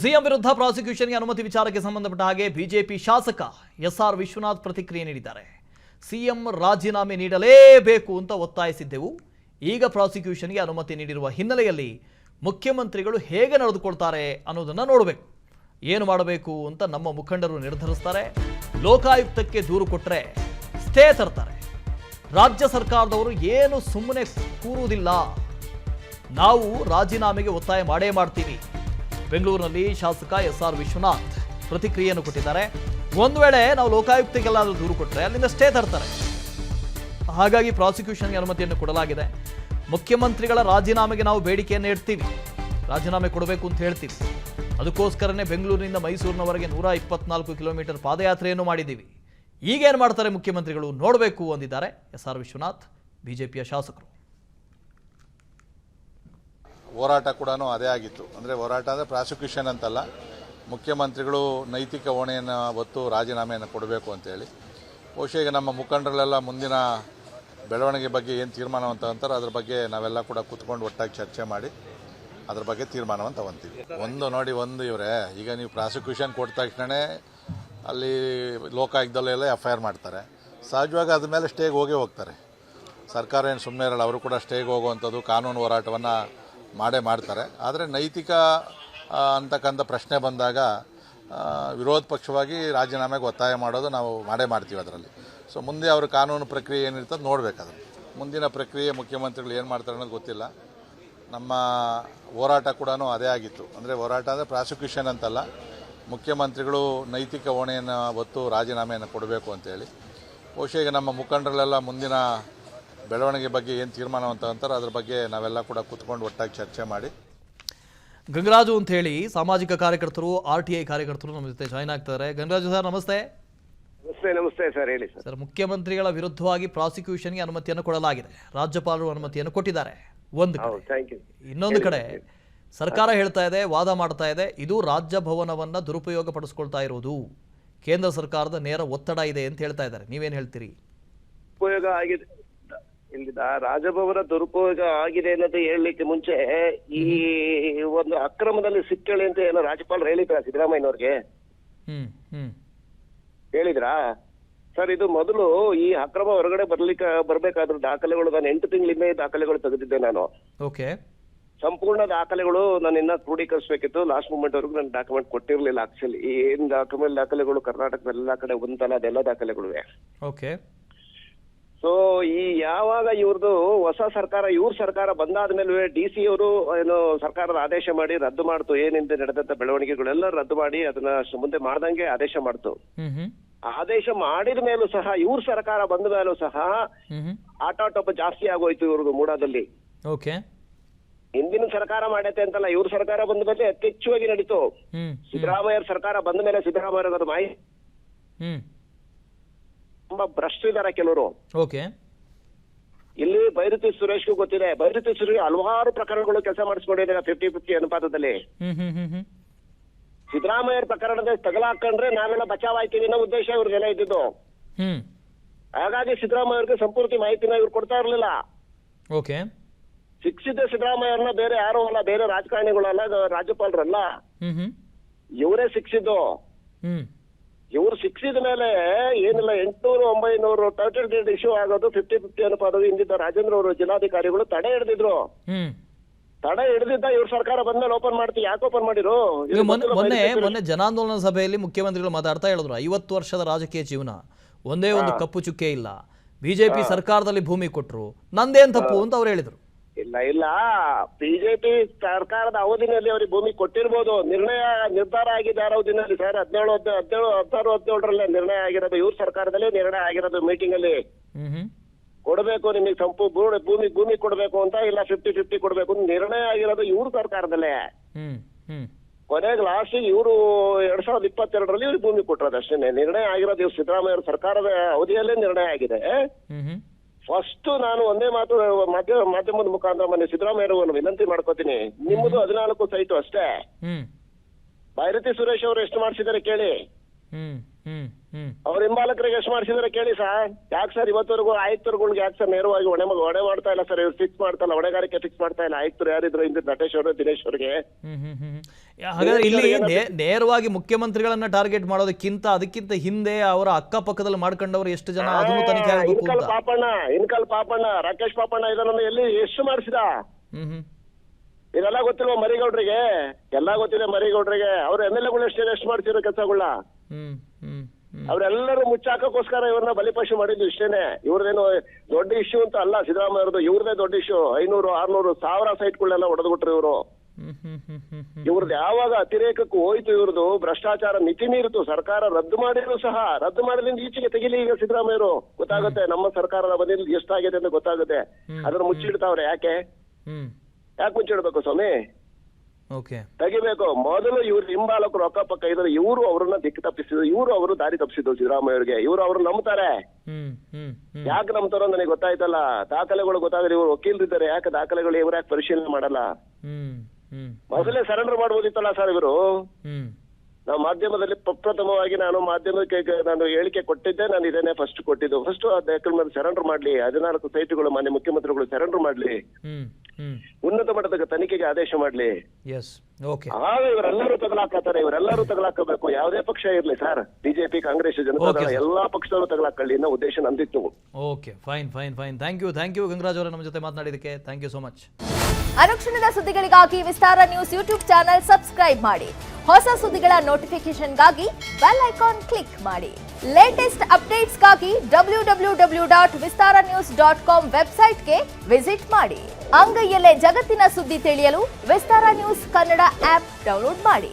CM ವಿರುದ್ಧ ಪ್ರಾಸಿಕ್ಯೂಷನ್ಗೆ ಅನುಮತಿ ವಿಚಾರಕ್ಕೆ ಸಂಬಂಧಪಟ್ಟ ಹಾಗೆ ಬಿಜೆಪಿ ಶಾಸಕ ಎಸ್ಆರ್ ವಿಶ್ವನಾಥ್ ಪ್ರತಿಕ್ರಿಯೆ ನೀಡಿದ್ದಾರೆ. ಸಿಎಂ ರಾಜೀನಾಮೆ ನೀಡಲೇಬೇಕು ಅಂತ ಒತ್ತಾಯಿಸಿದ್ದೆವು. ಈಗ ಪ್ರಾಸಿಕ್ಯೂಷನ್ಗೆ ಅನುಮತಿ ನೀಡಿರುವ ಹಿನ್ನೆಲೆಯಲ್ಲಿ ಮುಖ್ಯಮಂತ್ರಿಗಳು ಹೇಗೆ ನಡೆದುಕೊಳ್ತಾರೆ ಅನ್ನೋದನ್ನ ನೋಡಬೇಕು. ಏನು ಮಾಡಬೇಕು ಅಂತ ನಮ್ಮ ಮುಖಂಡರು ನಿರ್ಧರಿಸ್ತಾರೆ. ಲೋಕಾಯುಕ್ತಕ್ಕೆ ದೂರು ಕೊಟ್ಟರೆ ಸ್ಟೇ ತರ್ತಾರೆ. ರಾಜ್ಯ ಸರ್ಕಾರದವರು ಏನು ಸುಮ್ಮನೆ ಕೂರುವುದಿಲ್ಲ. ನಾವು ರಾಜೀನಾಮೆಗೆ ಒತ್ತಾಯ ಮಾಡೇ ಮಾಡ್ತೀವಿ. ಬೆಂಗಳೂರಿನಲ್ಲಿ ಶಾಸಕ ಎಸ್ಆರ್ ವಿಶ್ವನಾಥ್ ಪ್ರತಿಕ್ರಿಯೆಯನ್ನು ಕೊಟ್ಟಿದ್ದಾರೆ. ಒಂದು ವೇಳೆ ನಾವು ಲೋಕಾಯುಕ್ತಕ್ಕೆಲ್ಲಾದರೂ ದೂರು ಕೊಟ್ಟರೆ ಅಲ್ಲಿಂದ ಸ್ಟೇ ತರ್ತಾರೆ. ಹಾಗಾಗಿ ಪ್ರಾಸಿಕ್ಯೂಷನ್ಗೆ ಅನುಮತಿಯನ್ನು ಕೊಡಲಾಗಿದೆ. ಮುಖ್ಯಮಂತ್ರಿಗಳ ರಾಜೀನಾಮೆಗೆ ನಾವು ಬೇಡಿಕೆಯನ್ನು ಇಡ್ತೀವಿ. ರಾಜೀನಾಮೆ ಕೊಡಬೇಕು ಅಂತ ಹೇಳ್ತೀವಿ. ಅದಕ್ಕೋಸ್ಕರನೇ ಬೆಂಗಳೂರಿನಿಂದ ಮೈಸೂರಿನವರೆಗೆ 124 ಕಿಲೋಮೀಟರ್ ಪಾದಯಾತ್ರೆಯನ್ನು ಮಾಡಿದ್ದೀವಿ. ಈಗೇನು ಮಾಡ್ತಾರೆ ಮುಖ್ಯಮಂತ್ರಿಗಳು ನೋಡಬೇಕು ಅಂದಿದ್ದಾರೆ ಎಸ್ಆರ್ ವಿಶ್ವನಾಥ್, ಬಿಜೆಪಿಯ ಶಾಸಕರು. ಹೋರಾಟ ಕೂಡ ಅದೇ ಆಗಿತ್ತು. ಅಂದರೆ ಹೋರಾಟ ಅಂದರೆ ಪ್ರಾಸಿಕ್ಯೂಷನ್ ಅಂತಲ್ಲ, ಮುಖ್ಯಮಂತ್ರಿಗಳು ನೈತಿಕ ಹೊಣೆಯನ್ನು ಹೊತ್ತು ರಾಜೀನಾಮೆಯನ್ನು ಕೊಡಬೇಕು ಅಂತೇಳಿ. ಬಹುಶಃ ಈಗ ನಮ್ಮ ಮುಖಂಡರೆಲ್ಲ ಮುಂದಿನ ಬೆಳವಣಿಗೆ ಬಗ್ಗೆ ಏನು ತೀರ್ಮಾನ ಅಂತ ಅಂತಾರೆ ಅದ್ರ ಬಗ್ಗೆ ನಾವೆಲ್ಲ ಕೂಡ ಕೂತ್ಕೊಂಡು ಒಟ್ಟಾಗಿ ಚರ್ಚೆ ಮಾಡಿ ಅದ್ರ ಬಗ್ಗೆ ತೀರ್ಮಾನವನ್ನು ತಗೊಂತೀವಿ. ಒಂದು ಇವರೇ ಈಗ ನೀವು ಪ್ರಾಸಿಕ್ಯೂಷನ್ ಕೊಟ್ಟ ತಕ್ಷಣ ಅಲ್ಲಿ ಲೋಕಾಯುಕ್ತದಲ್ಲೆಲ್ಲ FIR ಮಾಡ್ತಾರೆ. ಸಹಜವಾಗಿ ಅದ್ರ ಮೇಲೆ ಸ್ಟೇಗೆ ಹೋಗ್ತಾರೆ. ಸರ್ಕಾರ ಏನು ಸುಮ್ಮನೆ ಇರಲ್ಲ, ಅವರು ಕೂಡ ಸ್ಟೇಗೆ ಹೋಗುವಂಥದ್ದು ಕಾನೂನು ಹೋರಾಟವನ್ನು ಮಾಡ್ತಾರೆ. ಆದರೆ ನೈತಿಕ ಅಂತಕ್ಕಂಥ ಪ್ರಶ್ನೆ ಬಂದಾಗ ವಿರೋಧ ಪಕ್ಷವಾಗಿ ರಾಜೀನಾಮೆಗೆ ಒತ್ತಾಯ ಮಾಡೋದು ನಾವು ಮಾಡ್ತೀವಿ ಅದರಲ್ಲಿ. ಸೊ ಮುಂದೆ ಅವ್ರ ಕಾನೂನು ಪ್ರಕ್ರಿಯೆ ಏನಿರ್ತದೆ ನೋಡಬೇಕಾದ್ರೆ ಮುಂದಿನ ಪ್ರಕ್ರಿಯೆ ಮುಖ್ಯಮಂತ್ರಿಗಳು ಏನು ಮಾಡ್ತಾರೆ ಅನ್ನೋದು ಗೊತ್ತಿಲ್ಲ. ನಮ್ಮ ಹೋರಾಟ ಕೂಡ ಅದೇ ಆಗಿತ್ತು. ಅಂದರೆ ಹೋರಾಟ ಅಂದರೆ ಪ್ರಾಸಿಕ್ಯೂಷನ್ ಅಂತಲ್ಲ, ಮುಖ್ಯಮಂತ್ರಿಗಳು ನೈತಿಕ ಹೊಣೆಯನ್ನು ಹೊತ್ತು ರಾಜೀನಾಮೆಯನ್ನು ಕೊಡಬೇಕು ಅಂತೇಳಿ. ಬಹುಶಃ ಈಗ ನಮ್ಮ ಮುಖಂಡರೆಲ್ಲ ಮುಂದಿನ ಬೆಳವಣಿಗೆ ಬಗ್ಗೆ ಏನು ತೀರ್ಮಾನ ಅಂತ ಅಂತಾರೆ ಅದ್ರ ಬಗ್ಗೆ ನಾವೆಲ್ಲ ಕೂಡ ಕೂತ್ಕೊಂಡು ಒಟ್ಟಾಗಿ ಚರ್ಚೆ ಮಾಡಿ. ಗಂಗರಾಜು ಅಂತ ಹೇಳಿ ಸಾಮಾಜಿಕ ಕಾರ್ಯಕರ್ತರು, RTI ಕಾರ್ಯಕರ್ತರು ನಮ್ಮ ಜೊತೆ ಜಾಯ್ನ್ ಆಗ್ತಾರೆ. ಗಂಗರಾಜು ಸರ್ ನಮಸ್ತೆ. ನಮಸ್ತೆ ಸರ್, ಹೇಳಿ ಸರ್. ಮುಖ್ಯಮಂತ್ರಿಗಳ ವಿರುದ್ಧವಾಗಿ ಪ್ರಾಸಿಕ್ಯೂಷನ್ಗೆ ಅನುಮತಿಯನ್ನು ಕೊಡಲಾಗಿದೆ. ರಾಜ್ಯಪಾಲರು ಅನುಮತಿಯನ್ನು ಕೊಟ್ಟಿದ್ದಾರೆ ಒಂದು ಕಡೆ. ಇನ್ನೊಂದು ಕಡೆ ಸರ್ಕಾರ ಹೇಳ್ತಾ ಇದೆ, ವಾದ ಮಾಡ್ತಾ ಇದೆ, ಇದು ರಾಜಭವನವನ್ನ ದುರುಪಯೋಗ ಪಡಿಸ್ಕೊಳ್ತಾ ಇರೋದು, ಕೇಂದ್ರ ಸರ್ಕಾರದ ನೇರ ಒತ್ತಡ ಇದೆ ಅಂತ ಹೇಳ್ತಾ ಇದ್ದಾರೆ. ನೀವೇನು ಹೇಳ್ತೀರಿ? ಉಪಯೋಗ ಆಗಿದೆ ಇಲ್ಲಿದ ರಾಜಭವನ ದುರುಪಯೋಗ ಆಗಿದೆ ಅನ್ನೋದು ಹೇಳಲಿಕ್ಕೆ ಮುಂಚೆ ಈ ಒಂದು ಅಕ್ರಮದಲ್ಲಿ ಸಿಕ್ಕಳಿ ಅಂತ ಏನೋ ರಾಜ್ಯಪಾಲರು ಹೇಳಿದ್ರ ಸಿದ್ದರಾಮಯ್ಯನವ್ರಿಗೆ? ಹೇಳಿದ್ರಾ ಸರ್? ಇದು ಮೊದಲು ಈ ಅಕ್ರಮ ಹೊರಗಡೆ ಬರ್ಬೇಕಾದ್ರೂ ದಾಖಲೆಗಳು ನಾನು 8 ತಿಂಗಳಿಂದ ದಾಖಲೆಗಳು ತೆಗೆದಿದ್ದೆ ನಾನು. ಓಕೆ, ಸಂಪೂರ್ಣ ದಾಖಲೆಗಳು ನಾನು ಇನ್ನ ಕ್ರೋಢೀಕರಿಸಬೇಕಿತ್ತು. ಲಾಸ್ಟ್ ಮೂಮೆಂಟ್ ವರೆಗೂ ನಾನು ಡಾಕ್ಯುಮೆಂಟ್ ಕೊಟ್ಟಿರ್ಲಿಲ್ಲ. ಆಕ್ಚುಲಿ ಏನ್ ದಾಖಲೆಗಳು ಕರ್ನಾಟಕದ ಎಲ್ಲಾ ಕಡೆ ಒಂದಲ್ಲ ಅದೆಲ್ಲ ದಾಖಲೆಗಳು. ಓಕೆ, ಸೊ ಈ ಯಾವಾಗ ಇವ್ರದ್ದು ಹೊಸ ಸರ್ಕಾರ, ಇವ್ರ ಸರ್ಕಾರ ಬಂದಾದ್ಮೇಲೆ DC ಅವರು ಏನು ಸರ್ಕಾರದ ಆದೇಶ ಮಾಡಿ ರದ್ದು ಮಾಡ್ತು. ಏನಿಂದ ನಡೆದಂತ ಬೆಳವಣಿಗೆಗಳೆಲ್ಲ ರದ್ದು ಮಾಡಿ ಅದನ್ನ ಮುಂದೆ ಮಾಡ್ದಂಗೆ ಆದೇಶ ಮಾಡ್ತು. ಆದೇಶ ಮಾಡಿದ ಮೇಲೂ ಸಹ ಇವ್ರ ಸರ್ಕಾರ ಬಂದ ಮೇಲೂ ಸಹ ಆಟಾಟೋಪ ಜಾಸ್ತಿ ಆಗೋಯ್ತು ಇವ್ರದ್ದು ಮೂಡಾದಲ್ಲಿ. ಓಕೆ, ಹಿಂದಿನ ಸರ್ಕಾರ ಮಾಡೈತೆ ಅಂತಲ್ಲ, ಇವ್ರ ಸರ್ಕಾರ ಬಂದ ಮೇಲೆ ಯಥೇಚ್ಛವಾಗಿ ನಡೀತು. ಸಿದ್ದರಾಮಯ್ಯ ಸರ್ಕಾರ ಬಂದ ಮೇಲೆ ಸಿದ್ದರಾಮಯ್ಯ ಅದು ಮಾಹಿತಿ ತುಂಬಾ ಭ್ರಷ್ಟಿದ್ದಾರೆ ಕೆಲವರು. ಓಕೆ, ಇಲ್ಲಿ ಬೈರತಿ ಸುರೇಶ್ಗೂ ಗೊತ್ತಿದೆ. ಬೈರತಿ ಸುರೇಶ್ ಹಲವಾರು ಪ್ರಕರಣಗಳು ಕೆಲಸ ಮಾಡಿಸ್ಕೊಂಡಿದ್ದಾರೆ 50-50 ಅನುಪಾತದಲ್ಲಿ. ಸಿದ್ದರಾಮಯ್ಯ ಪ್ರಕರಣದ ತಗಲಾಕೊಂಡ್ರೆ ನಾವೆಲ್ಲ ಬಚಾವ್ ಆಯ್ತೀವಿ ಅನ್ನೋ ಉದ್ದೇಶ ಇವ್ರಿಗೆಲ್ಲ ಇದ್ದಿದ್ದು. ಹಾಗಾಗಿ ಸಿದ್ದರಾಮಯ್ಯ ಅವ್ರಿಗೆ ಸಂಪೂರ್ತಿ ಮಾಹಿತಿನ ಇವ್ರು ಕೊಡ್ತಾ ಇರ್ಲಿಲ್ಲ. ಓಕೆ, ಶಿಕ್ಷಿತ ಸಿದ್ದರಾಮಯ್ಯವ್ರನ್ನ ಬೇರೆ ಯಾರು ಅಲ್ಲ, ಬೇರೆ ರಾಜಕಾರಣಿಗಳಲ್ಲ, ರಾಜ್ಯಪಾಲರಲ್ಲ, ಇವರೇ ಶಿಕ್ಷಿದ್ದು. ಇವ್ರು ಶಿಕ್ಷಿದ ಮೇಲೆ ಏನಿಲ್ಲ 800-900 ಟೈಟಲ್ ಡೀಡ್ ಇಶ್ಯೂ ಆಗೋದು 50-50 ಅನುಪಾತದ ಹಿಂದಿದ್ದ ರಾಜೇಂದ್ರ ಅವರು ಜಿಲ್ಲಾಧಿಕಾರಿಗಳು ತಡೆ ಹಿಡಿದಿದ್ರು. ತಡೆ ಹಿಡಿದಿದ್ದ ಇವ್ರ ಸರ್ಕಾರ ಬಂದ್ಮೇಲೆ ಓಪನ್ ಮಾಡ್ತೀವಿ. ಯಾಕೆ ಓಪನ್ ಮಾಡಿರು? ಮೊನ್ನೆ ಜನಾಂದೋಲನ ಸಭೆಯಲ್ಲಿ ಮುಖ್ಯಮಂತ್ರಿಗಳು ಮಾತಾಡ್ತಾ ಹೇಳಿದ್ರು, 50 ವರ್ಷದ ರಾಜಕೀಯ ಜೀವನ ಒಂದೇ ಒಂದು ಕಪ್ಪು ಚುಕ್ಕೆ ಇಲ್ಲ, ಬಿಜೆಪಿ ಸರ್ಕಾರದಲ್ಲಿ ಭೂಮಿ ಕೊಟ್ರು, ನಂದೇನ್ ತಪ್ಪು ಅಂತ ಅವ್ರು ಹೇಳಿದ್ರು. ಇಲ್ಲ ಬಿಜೆಪಿ ಸರ್ಕಾರದ ಅವಧಿನಲ್ಲಿ ಅವ್ರಿಗೆ ಭೂಮಿ ಕೊಟ್ಟಿರ್ಬೋದು. ನಿರ್ಧಾರ ಆಗಿದೆ ಯಾರ ಅವಧಿನಲ್ಲಿ ಸರ್? 16-17 ನಿರ್ಣಯ ಆಗಿರೋದು. ಇವ್ರ ಸರ್ಕಾರದಲ್ಲಿ ನಿರ್ಣಯ ಆಗಿರೋದು ಮೀಟಿಂಗ್ ಅಲ್ಲಿ. ಕೊಡಬೇಕು ನಿಮಗೆ ಭೂಮಿ ಕೊಡಬೇಕು ಅಂತ, ಇಲ್ಲ 50-50 ಕೊಡಬೇಕು ಅಂತ ನಿರ್ಣಯ ಆಗಿರೋದು ಇವ್ರ ಸರ್ಕಾರದಲ್ಲೇ. ಕೊನೆಗೆ ಲಾಸ್ಟ್ ಇವರು 2022ರಲ್ಲಿ ಇವ್ರಿಗೆ ಭೂಮಿ ಕೊಟ್ಟಿರೋದು ಅಷ್ಟೇ. ನಿರ್ಣಯ ಆಗಿರೋದು ಇವ್ರು ಸಿದ್ದರಾಮಯ್ಯ ಸರ್ಕಾರದ ಅವಧಿಯಲ್ಲೇ ನಿರ್ಣಯ ಆಗಿದೆ. ಫಸ್ಟ್ ನಾನು ಒಂದೇ ಮಾತು ಮಾಧ್ಯಮದ ಮುಖಾಂತರ ಮೊನ್ನೆ ಸಿದ್ದರಾಮಯ್ಯ ವಿನಂತಿ ಮಾಡ್ಕೋತೀನಿ, ನಿಮ್ಮದು 14 ಸೈಟು ಅಷ್ಟೇ. ಬೈರತಿ ಸುರೇಶ್ ಅವರು ಎಷ್ಟು ಮಾಡಿಸಿದಾರೆ ಕೇಳಿ. ಅವ್ರ ಹಿಂಬಾಲಕರಿಗೆ ಎಷ್ಟು ಮಾಡಿಸಿದಾರೆ ಕೇಳಿ ಸರ್. ಯಾಕೆ ಸರ್ ಇವತ್ತವರೆಗೂ ಆಯುಕ್ತರುಗಳಿಗೆ ಯಾಕೆ ಸರ್ ನೇರವಾಗಿ ಹೊಣೆ ಮಾಡ್ತಾ ಇಲ್ಲ ಸರ್? ಇವ್ರು ಫಿಕ್ಸ್ ಮಾಡ್ತಾ ಇಲ್ಲ, ಹೊಣೆಗಾರಿಕೆ ಫಿಕ್ಸ್ ಮಾಡ್ತಾ ಇಲ್ಲ. ಆಯುಕ್ತರು ಯಾರಿದ್ರು ಹಿಂದೆ ನಟೇಶ್ ಅವರು, ದಿನೇಶ್ ಅವ್ರಿಗೆ. ಹಾಗಾದ್ರೆ ಇಲ್ಲಿ ನೇರವಾಗಿ ಮುಖ್ಯಮಂತ್ರಿಗಳನ್ನ ಟಾರ್ಗೆಟ್ ಮಾಡೋದಕ್ಕಿಂತ ಅದಕ್ಕಿಂತ ಹಿಂದೆ ಅವರ ಅಕ್ಕಪಕ್ಕದಲ್ಲಿ ಮಾಡ್ಕೊಂಡವರು ಎಷ್ಟು ಜನ ಅದನ್ನು ತನಿಖೆ ಆಗಬೇಕು ಅಂತ. ಇನ್ಕಲ್ ಪಾಪಣ್ಣ ರಾಕೇಶ್ ಪಾಪಣ್ಣ ಇದನ್ನ ಎಲ್ಲಿ ಎಷ್ಟು ಮಾಡಿಸಿದ ಇದೆಲ್ಲ ಗೊತ್ತಿಲ್ವ ಮರಿಗೌಡ್ರಿಗೆ? ಎಲ್ಲಾ ಗೊತ್ತಿದೆ ಮರಿಗೌಡ್ರಿಗೆ. ಅವ್ರ MLAಗಳು ಎಷ್ಟು ಮಾಡ್ತಿರೋ ಕೆಲಸಗಳನ್ನ ಅವರೆಲ್ಲರೂ ಮುಚ್ಚಾಕೋಸ್ಕರ ಇವ್ರನ್ನ ಬಲಿಪಶು ಮಾಡಿದ್ದು ಇಷ್ಟೇನೆ. ಇವ್ರದೇನು ದೊಡ್ಡ ಇಶ್ಯೂ ಅಂತ ಅಲ್ಲ ಸಿದ್ದರಾಮಯ್ಯ ಅವ್ರದ್ದು, ಇವ್ರದೇ ದೊಡ್ಡ ಇಶ್ಯೂ. 500, 600, 1000 ಸೈಟ್ಗಳನ್ನೆಲ್ಲ ಹೊಡೆದ್ಬಿಟ್ರು ಇವರು. ಇವ್ರದ್ದು ಯಾವಾಗ ಅತಿರೇಕಕ್ಕೂ ಹೋಯ್ತು, ಇವ್ರದ್ದು ಭ್ರಷ್ಟಾಚಾರ ಮಿತಿ ಮೀರಿತು. ಸರ್ಕಾರ ರದ್ದು ಮಾಡಿದ್ರು ಸಹ, ರದ್ದು ಮಾಡಿದ್ರಿಂದ ಈಚೆಗೆ ತೆಗಿಲಿ ಈಗ ಸಿದ್ದರಾಮಯ್ಯರು. ಗೊತ್ತಾಗುತ್ತೆ ನಮ್ಮ ಸರ್ಕಾರದ ಬಂದಿದ್ದು ಎಷ್ಟಾಗಿದೆ ಅಂತ ಗೊತ್ತಾಗುತ್ತೆ. ಅದನ್ನ ಮುಚ್ಚಿಡ್ತಾವ್ರೆ. ಯಾಕೆ ಮುಚ್ಚಿಡ್ಬೇಕು ಸ್ವಾಮಿ? ತೆಗಿಬೇಕು. ಮೊದಲು ಇವ್ರು ಹಿಂಬಾಲಕರು ಅಕ್ಕಪಕ್ಕ ಇದ್ರು, ಇವರು ಅವ್ರನ್ನ ದಿಕ್ಕು ತಪ್ಪಿಸಿದ್ರು, ಇವರು ಅವರು ದಾರಿ ತಪ್ಪಿಸಿದ್ರು ಸಿದ್ದರಾಮಯ್ಯ ಅವ್ರಿಗೆ. ಇವರು ಅವ್ರು ನಂಬ್ತಾರೆ. ಯಾಕೆ ನಂಬ್ತಾರೋ ನನಗೆ ಗೊತ್ತಾಯ್ತಲ್ಲ. ದಾಖಲೆಗಳು ಗೊತ್ತಾದ್ರೆ ಇವ್ರು ವಕೀಲರಿದ್ದಾರೆ, ಯಾಕೆ ದಾಖಲೆಗಳು ಇವ್ರು ಯಾಕೆ ಪರಿಶೀಲನೆ ಮಾಡಲ್ಲ? ಮೊದಲೇ ಸರೆಂಡರ್ ಮಾಡ್ಬೋದಿತ್ತಲ್ಲ ಸರ್ ಇವರು. ನಾವು ಮಾಧ್ಯಮದಲ್ಲಿ ಪ್ರಪ್ರಥಮವಾಗಿ ನಾನು ಹೇಳಿಕೆ ಕೊಟ್ಟಿದ್ದೆ. ನಾನು ಇದನ್ನೇ ಫಸ್ಟ್ ಕೊಟ್ಟಿದ್ದು. ಫಸ್ಟ್ ದಾಖಲೆ ಸರೆಂಡರ್ ಮಾಡ್ಲಿ, 14 ಸೈಟ್ಗಳು ಮಾನ್ಯ ಮುಖ್ಯಮಂತ್ರಿಗಳು ಸರೆಂಡರ್ ಮಾಡ್ಲಿ, ಉನ್ನತ ಮಟ್ಟದ ತನಿಖೆಗೆ ಆದೇಶ ಮಾಡ್ಲಿ. ಆಗ ಇವರೆಲ್ಲರೂ ತಗಲಾಕತ್ತಾರೆ. ಇವರೆಲ್ಲರೂ ತಗಲಾಕಬೇಕು. ಯಾವುದೇ ಪಕ್ಷ ಇರ್ಲಿ ಸರ್, ಬಿಜೆಪಿ, ಕಾಂಗ್ರೆಸ್, ಜನತಾದಳ ಎಲ್ಲಾ ಪಕ್ಷದವರು ತಗಲಾಕೊಳ್ಳಿ ಅನ್ನೋ ಉದ್ದೇಶ ನಂದಿತ್ತು. Okay, fine. Thank you Gangaraj ಅವರೇ, ನಮ್ಮ ಜೊತೆ ಮಾತನಾಡಿದಕ್ಕೆ ಥ್ಯಾಂಕ್ ಯು ಸೋ ಮಚ್. ಅನುಕ್ಷಣದ ಸುದ್ದಿಗಳಿಗಾಗಿ Vistara news YouTube channel subscribe ಮಾಡಿ. ಹೊಸ ಸುದ್ದಿಗಳ ನೋಟಿಫಿಕೇಶನ್ಗಾಗಿ ಬೆಲ್ ಐಕಾನ್ ಕ್ಲಿಕ್ ಮಾಡಿ. ಲೇಟೆಸ್ಟ್ ಅಪ್ಡೇಟ್ಸ್ಗಾಗಿ www.vistaranews.com ವೆಬ್ಸೈಟ್ಗೆ ವಿಸಿಟ್ ಮಾಡಿ. ಅಂಗೈಯಲ್ಲೇ ಜಗತ್ತಿನ ಸುದ್ದಿ ತಿಳಿಯಲು Vistara news Kannada app download ಮಾಡಿ.